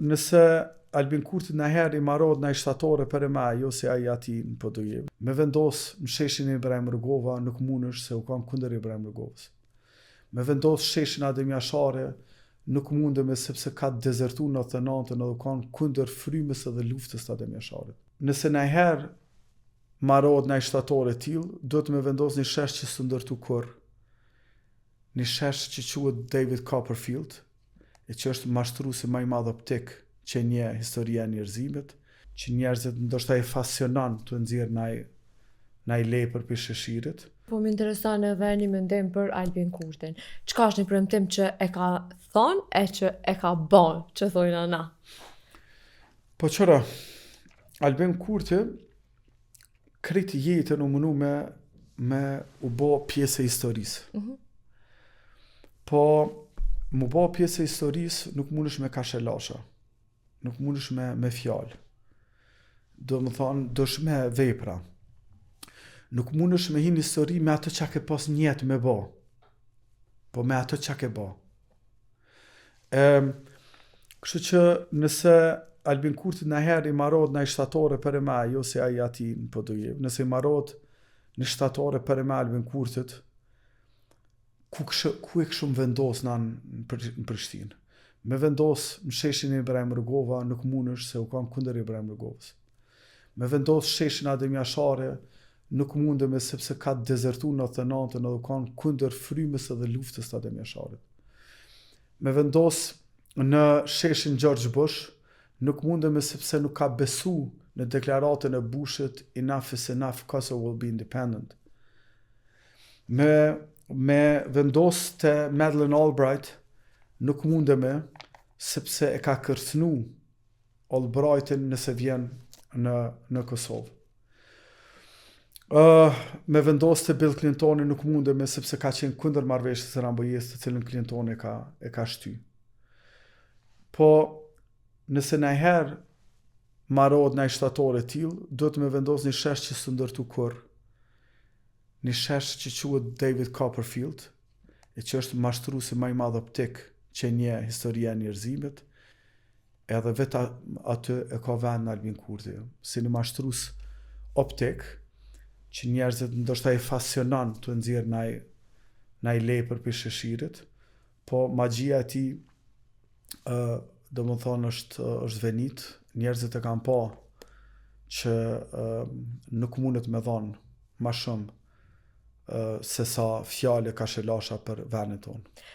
nëse Albin Kurti nëherë i marrot në shtatore për e me, jo se ai ati në pëdojim. Me vendos në sheshin e Ibrahim Rugova nuk munësh se u kanë kunder Ibrahim Rugovës. Me vendos sheshin Adem Jashare nuk mundeme sepse ka dezertu në 99 edhe u kanë kunder frymës edhe luftës të Adem Jasharit. Nëse nëherë marrot në shtatore t'il, do të me vendos një shesh që së ndërtu kur, një shesh që quhet David Copperfield, e që është mashtruesi më i madh optik që një historia e njerëzimit, që njerëzit ndoshta e fascinon të nxjerr nai lepër për sheshirit. Po më intereson edhe një mendim për Albin Kurtin. Çka është një premtim që e ka thonë e që e ka bën, që thojnë ana? Po qëra, Albin Kurti krejt jetën u mënu me u bo pjesë e historisë. Po mu bo pjesë e historisë nuk mundesh me kashelasha, nuk mundesh me fjalë. Do më thonë, dosh me vepra. Nuk mundesh me hinë histori me ato që ke pas njetë me bo, po me ato që ke bo. Kështu që nëse Albin Kurti nëherë i marrot në shtatore për e me, jo se ai ati në pëdojim, nëse i marrot në shtatore për e me Albin Kurtit, ku e këshu më vendos në Prishtinë? Me vendos në sheshin e Ibrahim Rugova nuk munësh se u kanë kunder Ibrahim Rugovës. Me vendos sheshin Adem Jashare nuk mundeme sepse ka dezertu në 99 edhe u kanë kunder frymës edhe luftës të Adem Jasharit. Me vendos në sheshin George Bush nuk mundeme sepse nuk ka besu në deklaratën e Bushit enough is enough, Kosovo will be independent. Me vendos të Madeleine Albright nuk mundeme sepse e ka kërcënu Albrightin nëse vjen në Kosovë. Me vendos të Bill Clintoni nuk mundeme sepse ka qenë kundër marrëveshjes së Rambojës të cilën Clintoni e ka shty. Po nëse nëherë marrot në shtatore t'il, do të me vendos një shesh që së ndërtu kur, një shesh që quhet David Copperfield, e që është mashtruesi më i madh optik që një historia e njerëzimit, edhe vetë aty e ka vend në Albin Kurti, si një mashtrues optik, që njerëzit ndoshta e fascinon të nxjerr nai lepër për sheshirit, po magjia e tij do më thonë është venit, njerëzit e kanë pa që nuk mundet me dhonë ma shumë se sa fjale kashelasha për vendin tonë.